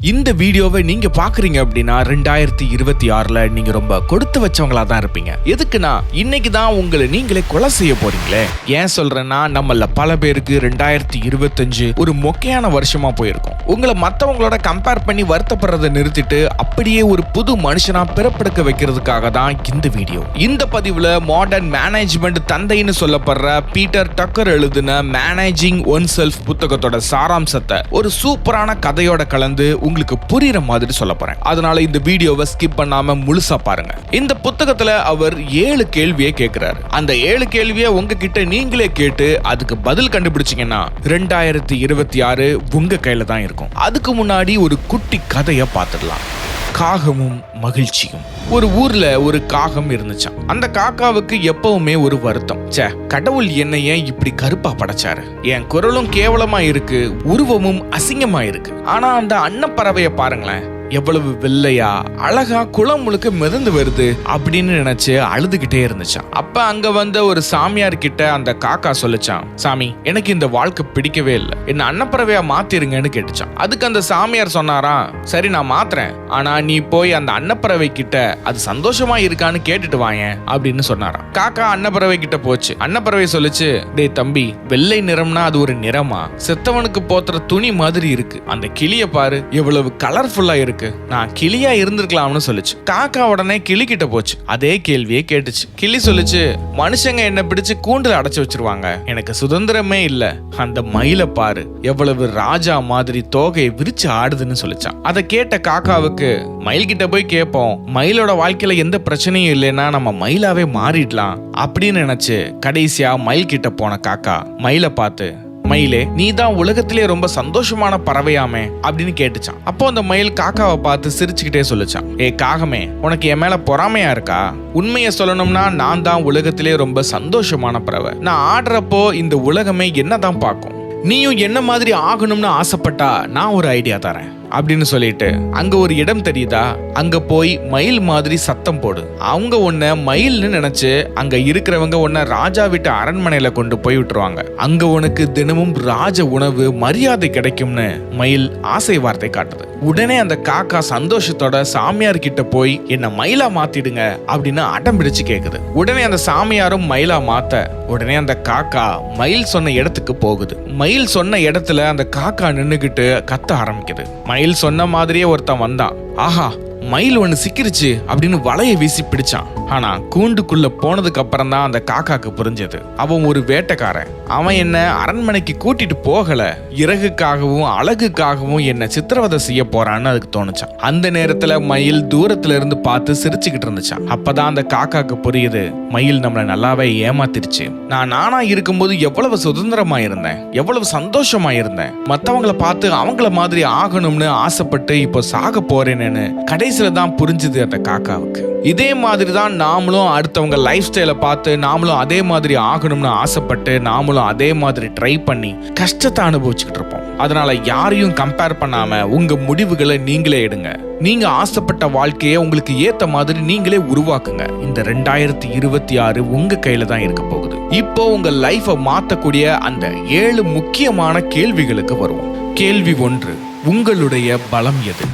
இந்த வீடியோவை நீங்க பாக்குறீங்க அப்படின்னா 2026ல நீங்க ரொம்ப கொடுத்து வச்சவங்களா தான் இருப்பீங்க. எதுக்குன்னா இன்னைக்கு தான் உங்களை நீங்களே கொலை செய்ய போறீங்களே. ஏன் சொல்றேன்னா நம்மள பல பேருக்கு 2025 ஒரு மொக்கையான வருஷமா போயிருக்கும். உங்களை மத்தவங்களோட கம்பேர் பண்ணி வருத்தப்படுறதை நிறுத்திட்டு அப்படியே ஒரு புது மனுஷனா பிறப்பெடுக்க வைக்கிறதுக்காக தான் இந்த வீடியோ. இந்த பதிவுல மாடர்ன் மேனேஜ்மெண்ட் தந்தைன்னு சொல்லப்படுற பீட்டர் டக்கர் எழுதின மேனேஜிங் ஒன் செல்ஃப் புத்தகத்தோட சாராம்சத்தை ஒரு சூப்பரான கதையோட கலந்து உங்களுக்கு புரியுற மாதிரி சொல்ல போறேன். அதனால இந்த வீடியோவை ஸ்கிப் பண்ணாம முழுசா பாருங்க. இந்த புத்தகத்துல அவர் 7 கேள்வியை கேட்கிறாரு. அந்த 7 கேள்வியை உங்ககிட்ட நீங்களே கேட்டு அதுக்கு பதில் கண்டுபிடிச்சீங்கன்னா 2026 உங்க கையில தான் இருக்கும். அதுக்கு முன்னாடி ஒரு குட்டி கதையை பார்த்துடலாம். காகமும் மகிழ்ச்சியும். ஒரு ஊர்ல ஒரு காகம் இருந்துச்சாம். அந்த காக்காவுக்கு எப்பவுமே ஒரு வருத்தம். கடவுள் என்ன ஏன் இப்படி கருப்பா படைச்சாரு? என் குரலும் கேவலமா இருக்கு, உருவமும் அசிங்கமா இருக்கு. ஆனா அந்த அன்னப்பறவைய பாருங்களேன், எவ்வளவு வெள்ளையா அழகா குளம் முழுக்க மிதந்து வருது அப்படின்னு நினைச்சு அழுதுகிட்டே இருந்துச்சான். அப்ப அங்க வந்த ஒரு சாமியார் கிட்ட அந்த காக்கா சொல்லுச்சான், சாமி எனக்கு இந்த வாழ்க்கை பிடிக்கவே இல்லை, என்ன அன்னப்பறவையா மாத்திருங்கன்னு கேட்டுச்சான். அதுக்கு அந்த சாமியார் சொன்னாராம், சரி நான் மாத்துறேன், ஆனா நீ போய் அந்த அன்னப்பறவை கிட்ட அது சந்தோஷமா இருக்கான்னு கேட்டுட்டு வாயேன் அப்படின்னு சொன்னாராம். காக்கா அன்னப்பறவை கிட்ட போச்சு. அன்னப்பறவை சொல்லுச்சு, டேய் தம்பி, வெள்ளை நிறம்னா அது ஒரு நிறமா? செத்தவனுக்கு போத்துற துணி மாதிரி இருக்கு. அந்த கிளிய பாரு, எவ்வளவு கலர்ஃபுல்லா இருக்கு, நான் கிளியா இருந்திருக்கலாம்னு சொல்லுச்சு. காக்கா உடனே கிளி கிட்ட போச்சு. அதே கேள்வியை கேட்டுச்சு. கிளி சொல்லுச்சு, மனுஷங்க என்ன பிடிச்சு கூண்டுல அடைச்சு வச்சிருவாங்க, எனக்கு சுதந்திரமே இல்ல. அந்த மயில பாரு, எவ்வளவு ராஜா மாதிரி தோகையை விரிச்சு ஆடுதுன்னு சொல்லிச்சான். அதை கேட்ட காக்காவுக்கு, மயில் கிட்ட போய் கேட்போம், மயிலோட வாழ்க்கையில எந்த பிரச்சனையும் இல்லைன்னா நம்ம மயிலாவே மாறிடலாம் அப்படின்னு நினைச்சு கடைசியா மயில் கிட்ட போன காக்கா மயிலை பார்த்து, மயிலே நீ தான் உலகத்திலே ரொம்ப சந்தோஷமான பறவையாமே அப்படின்னு கேட்டுச்சான். அப்போ அந்த மயில் காக்காவை பார்த்து சிரிச்சுக்கிட்டே சொல்லுச்சான், ஏ காகமே, உனக்கு என் மேல பொறாமையா இருக்கா? உண்மையை சொல்லணும்னா நான் தான் உலகத்திலே ரொம்ப சந்தோஷமான பறவை. நான் ஆடுறப்போ இந்த உலகமே என்னதான் பார்க்கும். நீயும் என்ன மாதிரி ஆகணும்னு ஆசைப்பட்டா நான் ஒரு ஐடியா தரேன் அப்படின்னு சொல்லிட்டு, அங்க ஒரு இடம் தெரியுதா, அங்க போய் மயில் மாதிரி சத்தம் போடு. அவங்க உன்னை மயில்னு நினைச்சு அங்க இருக்கிறவங்க உன்னை ராஜா வீட்டு அரண்மனையில கொண்டு போய் விட்டுருவாங்க. அங்க உனக்கு தினமும் ராஜ உணவு மரியாதை கிடைக்கும்னு மயில் ஆசை வார்த்தை காட்டுது. உடனே அந்த காக்கா சந்தோஷத்தோட சாமியார் கிட்ட போய் என்ன மயிலா மாத்திடுங்க அப்படின்னு அடம் பிடிச்சு கேக்குது. உடனே அந்த சாமியாரும் மயிலா மாத்த உடனே அந்த காக்கா மயில் சொன்ன இடத்துக்கு போகுது. மயில் சொன்ன இடத்துல அந்த காக்கா நின்னுகிட்டு கத்த ஆரம்பிக்குது. மயில் சொன்ன மாதிரியே ஒருத்தன் வந்தான். ஆஹா, மயில் ஒண்ணு சிக்கிருச்சு அப்படின்னு வலையை வீசி பிடிச்சான். ஆனா கூண்டுக்குள்ள போனதுக்கு அப்புறம் தான் அந்த காக்காக்கு புரிஞ்சது, அவன் ஒரு வேட்டைக்காரன். அவன் என்ன அரண்மனைக்கு கூட்டிட்டு போகல, இறகுக்காகவும் அழகுக்காகவும் என்ன சித்திரவதை செய்ய போறான்னு அதுக்கு தோணுச்சான். அந்த நேரத்துல மயில் தூரத்துல இருந்து பார்த்து சிரிச்சுக்கிட்டு இருந்துச்சான். அப்பதான் அந்த காக்காக்கு புரியுது, மயில் நம்மள நல்லாவே ஏமாத்திருச்சு. நானா இருக்கும்போது எவ்வளவு சுதந்திரமா இருந்தேன், எவ்வளவு சந்தோஷமா இருந்தேன், மத்தவங்களை பார்த்து அவங்கள மாதிரி ஆகணும்னு ஆசைப்பட்டு இப்போ சாக போறேன்னு கடைசியில தான் புரிஞ்சுது அந்த காக்காவுக்கு. இதே மாதிரி தான் நாமளும் அடுத்தவங்க லைஃப் ஸ்டைலை பார்த்து நாமளும் அதே மாதிரி ஆகணும்னு ஆசைப்பட்டு நாமளும் அதே மாதிரி ட்ரை பண்ணி கஷ்டத்தை அனுபவிச்சுக்கிட்டு இருப்போம். அதனால யாரையும் கம்பேர் பண்ணாம உங்க முடிவுகளை நீங்களே எடுங்க. நீங்க ஆசைப்பட்ட வாழ்க்கையை உங்களுக்கு ஏத்த மாதிரி நீங்களே உருவாக்குங்க. இந்த 2026 உங்க கையில தான் இருக்க போகுது. இப்போ உங்க லைஃபை மாத்தக்கூடிய அந்த 7 முக்கியமான கேள்விகளுக்கு வருவோம். கேள்வி 1, உங்களுடைய பலம் எது?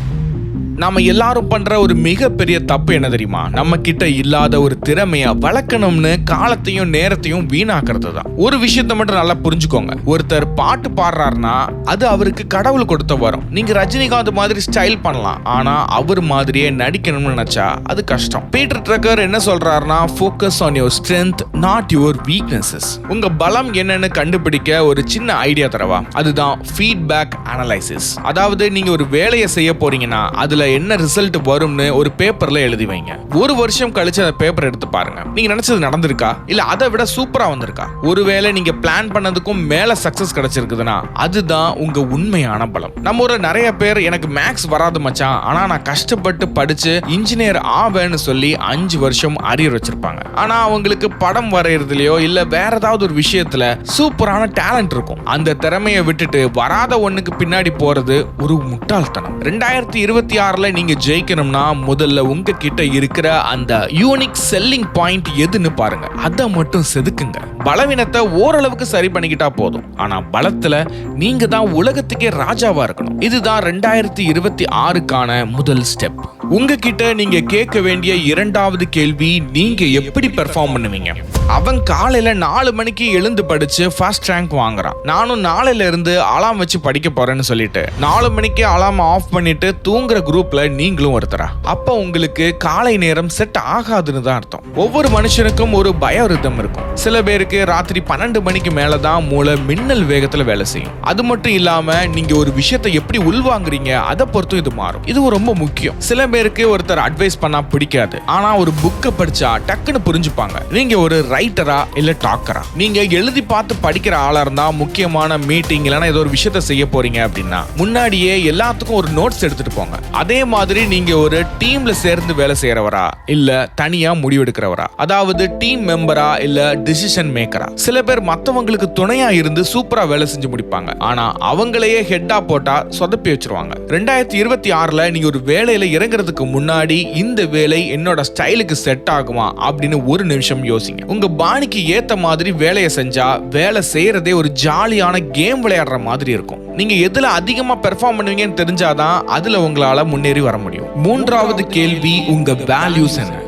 நாம எல்லாரும் பண்ற ஒரு மிகப்பெரிய தப்பு என்ன தெரியுமா? நம்ம கிட்ட இல்லாத ஒரு திறமைய வளர்க்கணும்னு காலத்தையும் நேரத்தையும் வீணாக்குறது தான். ஒரு விஷயத்த மட்டும் நல்லா புரிஞ்சுக்கோங்க, ஒருத்தர் பாட்டு பாடுறாருன்னா அது அவருக்கு கடவுள் கொடுத்த வரும். நீங்க ரஜினிகாந்த் மாதிரி ஸ்டைல் பண்ணலாம், ஆனா அவர் மாதிரியே நடிக்கணும்னு நினைச்சா அது கஷ்டம். பீட்டர் ட்ரக்கர் என்ன சொல்றாருன்னா, focus on your strength not your weaknesses. உங்க பலம் என்னன்னு கண்டுபிடிக்க ஒரு சின்ன ஐடியா தரவா? அதுதான் ஃபீட்பேக் அனலைசிஸ். அதாவது நீங்க ஒரு வேலையை செய்ய போறீங்கன்னா அதுல என்ன ரிசல்ட் வரும்னு ஒரு பேப்பர்ல எழுதி வைங்க. ஒரு வருஷம் கழிச்சு அந்த பேப்பர் எடுத்து பாருங்க, நீங்க நினைச்சது நடந்திருக்கா இல்ல அதை விட சூப்பரா வந்திருக்கா? ஒருவேளை நீங்க பிளான் பண்ணதுக்கும் மேல சக்சஸ் கிடைச்சிருக்குதுன்னா அதுதான் உங்க உண்மையான பலம். நம்ம ஒரு நிறைய பேர் எனக்கு மேக்ஸ் வராது மச்சான், ஆனா நான் கஷ்டப்பட்டு படிச்சு இன்ஜினியர் ஆவேன்னு சொல்லி 5 வருஷம் அரியர் வச்சிருப்பாங்க. ஆனா அவங்களுக்கு படம் வரையறதுலயோ இல்ல வேற ஏதாவது ஒரு விஷயத்துல சூப்பரான டேலண்ட் இருக்கும். அந்த திறமையை விட்டுட்டு வராத ஒண்ணுக்கு பின்னாடி போறது ஒரு முட்டாள்தனம். 2026 2026ல நீங்க ஜெயிக்கணும்னா முதல்ல உங்ககிட்ட இருக்கிற அந்த யூனிக் செல்லிங் பாயிண்ட் எதுன்னு பாருங்க. அதை மட்டும் செதுக்குங்க. பலவீனத்தை ஓரளவுக்கு சரி பண்ணிக்கிட்டா போதும். ஆனா பலத்துல நீங்க தான் உலகத்துக்கே ராஜாவா இருக்கணும். இதுதான் 2026க்கான முதல் ஸ்டெப். உங்ககிட்ட நீங்க கேட்க வேண்டிய இரண்டாவது கேள்வி, நீங்க எப்படி பெர்ஃபார்ம் பண்ணுவீங்க? அவன் காலையில 4 மணிக்கு எழுந்து படிச்சு ஃபர்ஸ்ட் ரேங்க் வாங்குறான். நானும் நாளையில இருந்து அலாம் வச்சு படிக்க போறேன்னு சொல்லிட்டு 4 மணிக்கு அலாம் ஆஃப் பண்ணிட்டு தூங்குற குரூப்ல நீங்களும் ஒருத்தரா? அப்ப உங்களுக்கு காலை நேரம் செட் ஆகாதுன்னு தான் அர்த்தம். ஒவ்வொரு மனுஷனுக்கும் ஒரு பயோரிதம் இருக்கும். சில பேருக்கு ராத்திரி 12 மணிக்கு மேலதான் மூளை மின்னல் வேகத்துல வேலை செய்யும். அது மட்டும் இல்லாம நீங்க ஒரு விஷயத்தை எப்படி உள்வாங்குறீங்க அதை பொறுத்தும் இது மாறும். இது ரொம்ப முக்கியம். சில பேருக்கு ஒருத்தர் அட்வைஸ் பண்ணா பிடிக்காது. ஆனா ஒரு புக்கை படிச்சா டக்குன்னு புரிஞ்சுப்பாங்க. நீங்க ஒரு ரைட்டரா இல்ல டாக்கரா? நீங்க எழுதி பார்த்து படிக்கிற ஆளா இருந்தா முக்கியமான மீட்டிங் இல்லைன்னா ஏதோ ஒரு விஷயத்த செய்ய போறீங்க அப்படின்னா முன்னாடியே எல்லாத்துக்கும் ஒரு நோட்ஸ் எடுத்துட்டு போங்க. அதே மாதிரி நீங்க ஒரு டீம்ல சேர்ந்து வேலை செய்யறவரா இல்ல தனியா முடிவெடுக்கிறவரா? அதாவது டீம் மெம்பரா இல்ல டிசிஷன் மேக்கரா? சில பேர் மத்தவங்களுக்கு துணையா இருந்து சூப்பரா வேலை செஞ்சு முடிப்பாங்க. ஆனா அவங்களையே ஹெட்டா போட்டா சொதப்பி வச்சிருவாங்க. 2026ல நீங்க ஒரு வேலையில இறங்குறதுக்கு முன்னாடி இந்த வேலை என்னோட ஸ்டைலுக்கு செட் ஆகுமா அப்படின்னு ஒரு நிமிஷம் யோசிங்க. உங்க பாணிக்கு ஏத்த மாதிரி வேலையை செஞ்சா வேலை செய்யறதே ஒரு ஜாலியான கேம் விளையாடுற மாதிரி இருக்கும். நீங்க எதுல அதிகமா பெர்ஃபார்ம் பண்ணுவீங்கன்னு தெரிஞ்சாதான் அதுல உங்களால முன்னேறி வர முடியும். மூன்றாவது கேள்வி, உங்க வேல்யூஸ் என்ன?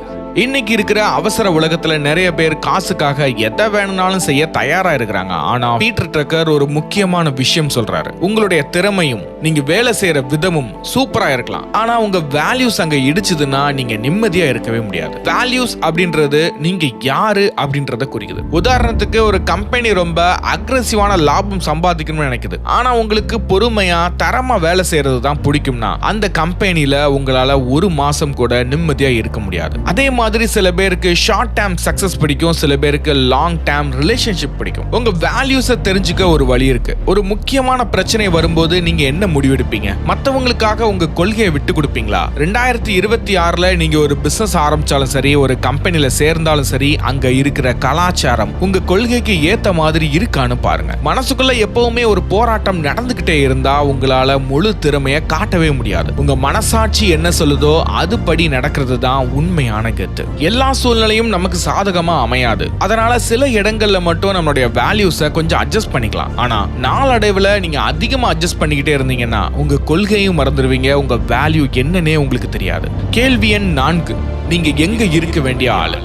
இன்னைக்கு இருக்கிற அவசர உலகத்துல நிறைய பேர் காசுக்காக எதை வேணும்னாலும் செய்ய தயாரா இருக்கிறாங்க. ஆனா பீட்டர் ட்ரக்கர் ஒரு முக்கியமான விஷயம் சொல்றாரு. உங்களுடைய திறமையும் நீங்க வேலை செய்யற விதமும் சூப்பரா இருக்கலாம். ஆனா உங்க வேல்யூஸ் அங்க இடிச்சதுன்னா நீங்க நிம்மதியா இருக்கவே முடியாது. வேல்யூஸ் அப்படின்றது நீங்க யாரு அப்படின்றத குறிக்குது. உதாரணத்துக்கு ஒரு கம்பெனி ரொம்ப அக்ரெசிவான லாபம் சம்பாதிக்கணும்னு நினைக்குது. ஆனா உங்களுக்கு பொறுமையா தரமா வேலை செய்யறது தான் பிடிக்கும்னா அந்த கம்பெனில உங்களால ஒரு மாசம் கூட நிம்மதியா இருக்க முடியாது. அதே மாதிரி சில பேருக்கு ஷார்ட் டேர்ம் சக்சஸ் பிடிக்கும், சில பேருக்கு லாங் டேர்ம் ரிலேஷன்ஷிப் பிடிக்கும். உங்க வேல்யூஸை தெரிஞ்சுக்க ஒரு வழி இருக்கு. ஒரு முக்கியமான பிரச்சனை வரும்போது நீங்க என்ன முடிவெடுப்பீங்க? மத்தவங்களுக்காக உங்க கொள்கையை விட்டு கொடுப்பீங்களா? 2026ல நீங்க ஒரு பிசினஸ் ஆரம்பிச்சாலும் சரி, ஒரு கம்பெனில சேர்ந்தாலும் சரி, அங்க இருக்கிற கலாச்சாரம் உங்க கொள்கைக்கு ஏத்த மாதிரி இருக்கான்னு பாருங்க. மனசுக்குள்ள எப்பவுமே ஒரு போராட்டம் நடந்துகிட்டே இருந்தா உங்களால முழு திறமையை காட்டவே முடியாது. உங்க மனசாட்சி என்ன சொல்லுதோ அதுபடி நடக்கிறது தான் உண்மையான கெத்து. எல்லா சூழ்நிலையும் நமக்கு சாதகமா அமையாது. அதனால சில இடங்கள்ல மட்டும் நம்மளுடைய வேல்யூஸை கொஞ்சம் அட்ஜஸ்ட் பண்ணிக்கலாம். ஆனா நாளடைவுல நீங்க அதிகமா அட்ஜஸ்ட் பண்ணிக்கிட்டே இருந்தீங்கன்னா உங்க கொள்கையும் மறந்துடுவீங்க, உங்க வேல்யூ என்னன்னே உங்களுக்கு தெரியாது. கேள்வி எண் 4, நீங்க எங்க இருக்க வேண்டிய ஆளு?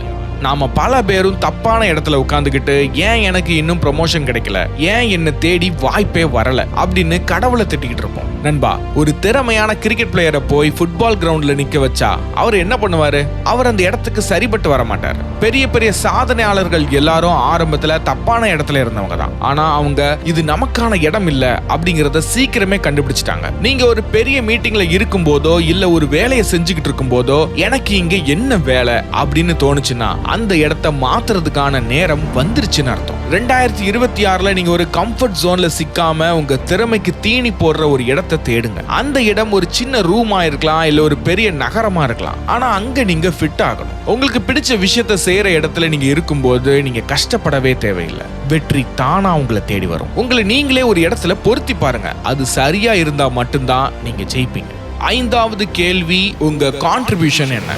நாம பல பேரும் தப்பான இடத்துல உட்கார்ந்துகிட்டு ஏன் எனக்கு இன்னும் ப்ரமோஷன் கிடைக்கல, ஏன் என்ன தேடி வாய்ப்பே வரல அப்படின்னு கடவுளை திட்டிக்கிட்டு இருப்போம். நண்பா, ஒரு திறமையான கிரிக்கெட் பிளேயரை போய் ஃபுட்பால் கிரவுண்ட்ல நிக்க வச்சா அவர் என்ன பண்ணுவாரு? அவர் அந்த இடத்துக்கு சரிபட்டு வர மாட்டார். பெரிய பெரிய சாதனையாளர்கள் எல்லாரும் ஆரம்பத்துல தப்பான இடத்துல இருந்தவங்க தான். ஆனா அவங்க இது நமக்கான இடம் இல்ல அப்படிங்கறத சீக்கிரமே கண்டுபிடிச்சிட்டாங்க. நீங்க ஒரு பெரிய மீட்டிங்ல இருக்கும் போதோ இல்ல ஒரு வேலையை செஞ்சுக்கிட்டு இருக்கும் போதோ எனக்கு இங்க என்ன வேலை அப்படின்னு தோணுச்சுன்னா அந்த இடத்தை மாத்துறதுக்கான நேரம் வந்துருச்சுன்னு அர்த்தம். 2026ல நீங்க ஒரு கம்ஃபர்ட் ஜோன்ல சிக்காம உங்க திறமைக்கு தீனி போடுற ஒரு இடத்தை தேடுங்க. அந்த இடம் ஒரு சின்ன ரூமா இருக்கலாம், இல்ல ஒரு பெரிய நகரமா இருக்கலாம். ஆனா அங்க நீங்க ஃபிட் ஆகணும். உங்களுக்கு பிடிச்ச விஷயத்தை செய்யற இடத்துல நீங்க இருக்கும்போது நீங்க கஷ்டப்படவே தேவையில்லை. வெற்றி தானா உங்களை தேடி வரும். உங்களை நீங்களே ஒரு இடத்துல பொருத்தி பாருங்க. அது சரியா இருந்தா மட்டும்தான் நீங்க ஜெயிப்பீங்க. 5வது கேள்வி, உங்க கான்ட்ரிபியூஷன் என்ன?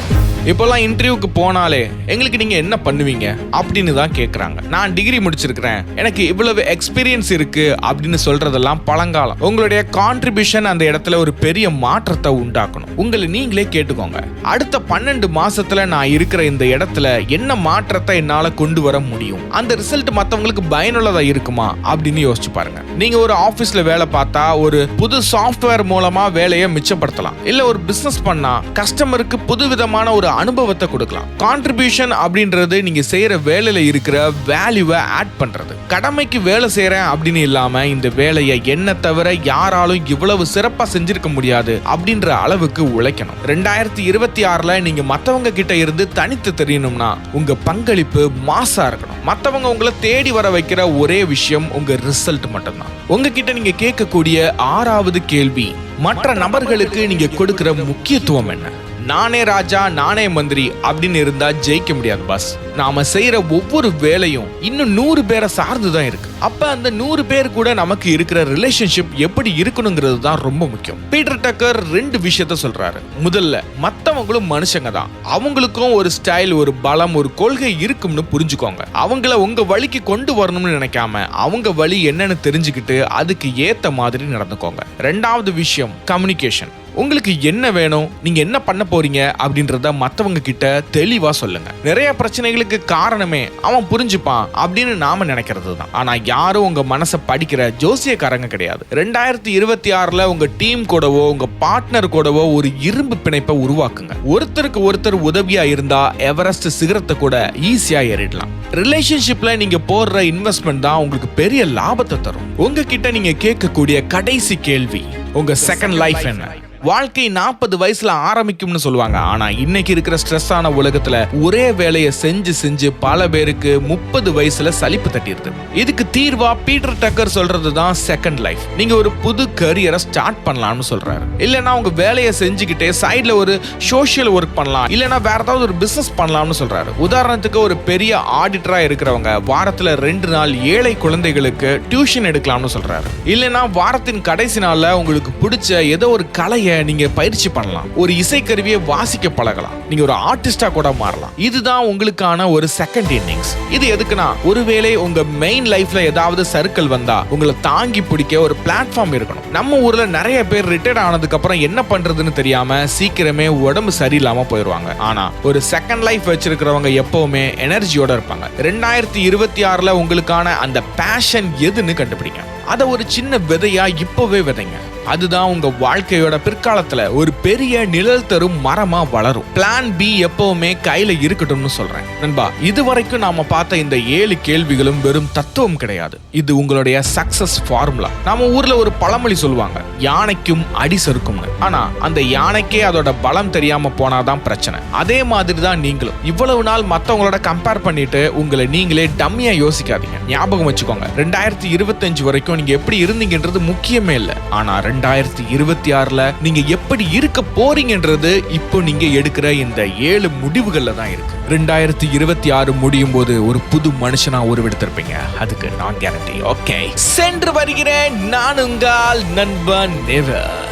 இப்போல்லாம் இன்டர்வியூக்கு போனாலே எங்களுக்கு நீங்க என்ன பண்ணுவீங்க அப்படின்னு தான் கேட்கறாங்க. நான் டிகிரி முடிச்சிருக்கிறேன், எனக்கு இவ்வளவு எக்ஸ்பீரியன்ஸ் இருக்கு அப்படின்னு சொல்றதெல்லாம் பழங்காலம். உங்களுடைய கான்ட்ரிபியூஷன் அந்த இடத்துல ஒரு பெரிய மாற்றத்தை உண்டாக்கணும். உங்களை நீங்களே கேட்டுக்கோங்க. அடுத்த 12 மாசத்துல நான் இருக்கிற இந்த இடத்துல என்ன மாற்றத்தை என்னால கொண்டு வர முடியும்? அந்த ரிசல்ட் மத்தவங்களுக்கு பயனுள்ளதா இருக்குமா அப்படின்னு யோசிச்சு பாருங்க. நீங்க ஒரு ஆபீஸ்ல வேலை பார்த்தா ஒரு புது சாஃப்ட்வேர் மூலமா வேலையை மிச்சப்படுத்தலாம். இல்ல ஒரு பிசினஸ் பண்ணா கஸ்டமருக்கு புதுவிதமான ஒரு அனுபவத்தை கொடுக்கலாம். கான்ட்ரிபியூஷன் அப்படின்றது நீங்க செய்யற வேலையில இருக்கிற வேல்யூவை ஆட் பண்றது. கடமைக்கு வேலை செய்யறேன் அப்படின்னு இல்லாம இந்த வேலையை என்ன தவிர யாராலும் இவ்வளவு சிறப்பா செஞ்சிருக்க முடியாது அப்படின்ற அளவுக்கு உழைக்கணும். 2026ல நீங்க மத்தவங்க கிட்ட இருந்து தனித்து தெரியணும்னா உங்க பங்களிப்பு மாசா இருக்கணும். மத்தவங்க உங்களை தேடி வர வைக்கிற ஒரே விஷயம் உங்க ரிசல்ட் மட்டும்தான். உங்ககிட்ட நீங்க கேட்கக்கூடிய 6வது கேள்வி, மற்ற நபர்களுக்கு நீங்க கொடுக்கிற முக்கியத்துவம் என்ன? நானே ராஜா நானே மந்திரி அப்படின்னு இருந்தா ஜெயிக்க முடியாது பாஸ். நாம செய்யற ஒவ்வொரு வேலையும் இன்னும் 100 பேரை சார்ந்துதான் இருக்கு. அப்ப அந்த 100 பேர் கூட நமக்கு இருக்கிற ரிலேஷன்ஷிப் எப்படி இருக்கணுங்கிறது தான் ரொம்ப முக்கியம். பீட்டர் டக்கர் 2 விஷயத்த சொல்றாரு. முதல்ல, மத்தவங்களும் மனுஷங்க தான், அவங்களுக்கும் ஒரு ஸ்டைல், ஒரு பலம், ஒரு கொள்கை இருக்கும்னு புரிஞ்சுக்கோங்க. அவங்கள உங்க வழிக்கு கொண்டு வரணும்னு நினைக்காம அவங்க வழி என்னன்னு தெரிஞ்சுக்கிட்டு அதுக்கு ஏத்த மாதிரி நடந்துக்கோங்க. 2வது விஷயம், கம்யூனிகேஷன். உங்களுக்கு என்ன வேணும், நீங்க என்ன பண்ண போறீங்க அப்படின்றத மத்தவங்க கிட்ட தெளிவா சொல்லுங்க. நிறைய பிரச்சனைகளுக்கு காரணமே அவன் புரிஞ்சுப்பான் அப்படின்னு நாம நினைக்கிறது தான். ஆனா யாரும் உங்க மனசை படிக்கிற ஜோசியக்காரங்க கிடையாது. 2026ல உங்க டீம் கூடவோ உங்க பார்ட்னர் கூடவோ ஒரு இரும்பு பிணைப்பை உருவாக்குங்க. ஒருத்தருக்கு ஒருத்தர் உதவியா இருந்தா எவரெஸ்ட் சிகரத்தை கூட ஈஸியா ஏறிடலாம். ரிலேஷன்ஷிப்ல நீங்க போடுற இன்வெஸ்ட்மெண்ட் தான் உங்களுக்கு பெரிய லாபத்தை தரும். உங்ககிட்ட நீங்க கேட்கக்கூடிய கடைசி கேள்வி, உங்க செகண்ட் லைஃப் என்ன? வாழ்க்கை 40 வயசுல ஆரம்பிக்கும்னு சொல்லுவாங்க. ஆனா இன்னைக்கு இருக்கிற ஸ்ட்ரெஸ்ஸான உலகத்துல ஒரே வேலையை செஞ்சு செஞ்சு பல பேருக்கு 30 வயசுல சலிப்பு தட்டிடுது. இதுக்கு தீர்வா பீட்டர் டக்கர் சொல்றதுதான் செகண்ட் லைஃப். நீங்க ஒரு புது கரியரை ஸ்டார்ட் பண்ணலாம்னு சொல்றாரு. இல்லைன்னா உங்க வேலையை செஞ்சுக்கிட்டே சைட்ல ஒரு சோஷியல் ஒர்க் பண்ணலாம், இல்லைன்னா வேற ஏதாவது ஒரு பிசினஸ் பண்ணலாம்னு சொல்றாரு. உதாரணத்துக்கு, ஒரு பெரிய ஆடிட்டரா இருக்கிறவங்க வாரத்துல 2 நாள் ஏழை குழந்தைகளுக்கு டியூஷன் எடுக்கலாம்னு சொல்றாரு. இல்லைன்னா வாரத்தின் கடைசி நாள்ல உங்களுக்கு பிடிச்ச ஏதோ ஒரு கலையை நீங்க பயிற்சி பண்ணலாம், ஒரு இசைக்கருவியை வாசிக்க பழகலாம், நீங்க ஒரு ஆர்டிஸ்டா கூட மாறலாம். இதுதான் உங்களுக்கான ஒரு செகண்ட் இன்னிங்ஸ். இது எதுக்குன்னா, ஒருவேளை உங்க மெயின் லைஃப்ல ஏதாவது சர்க்கிள் வந்தா உங்களை தாங்கி பிடிக்க ஒரு பிளாட்ஃபார்ம் இருக்கணும். நம்ம ஊர்ல நிறைய பேர் ரிட்டையர்ட் ஆனதுக்கு அப்புறம் என்ன பண்றதுன்னு தெரியாம சீக்கிரமே உடம்பு சரியில்லாம போயிருவாங்க. ஆனா ஒரு செகண்ட் லைஃப் வச்சிருக்கிறவங்க எப்பவுமே எனர்ஜியோட இருப்பாங்க. 2026ல உங்களுக்கான அந்த பேஷன் எதுன்னு கண்டுபிடிங்க. அதை ஒரு சின்ன விதையா இப்பவே விதைங்க. அதுதான் உங்க வாழ்க்கையோட பிற்காலத்துல ஒரு பெரிய நிழல் தரும் மரமா வளரும். பிளான் பி எப்பவுமே கையில இருக்கட்டும்னு சொல்றேன். நண்பா, இதுவரைக்கும் நாம பார்த்த இந்த 7 கேள்விகளும் வெறும் தத்துவம் கிடையாது. இது உங்களுடைய சக்சஸ் ஃபார்முலா. நம்ம ஊர்ல ஒரு பழமொழி சொல்லுவாங்க, யானைக்கும் அடி சறுக்கும்னு. ஆனா அந்த யானைக்கே அதோட பலம் தெரியாம போனாதான் பிரச்சனை. அதே மாதிரி தான் நீங்களும். இவ்வளவு நாள் மத்தவங்களோட கம்பேர் பண்ணிட்டு உங்களை நீங்களே டம்மியா யோசிக்காதீங்க. ஞாபகம் வச்சுக்கோங்க, 2025 வரைக்கும் நீங்க எப்படி இருந்தீங்கன்றது முக்கியமே இல்லை. ஆனா 2026ல நீங்க எப்படி இருக்க போறீங்கன்றது இப்போ நீங்க எடுக்கிற இந்த 7 முடிவுகள்ல தான் இருக்கு. 2026 முடியும் போது ஒரு புது மனுஷனா உருவெடுத்திருப்பீங்க. அதுக்கு நான் கேரண்டி. ஓகே, சென்று வருகிறேன். நான் உங்கள் நண்பன் நெவர்.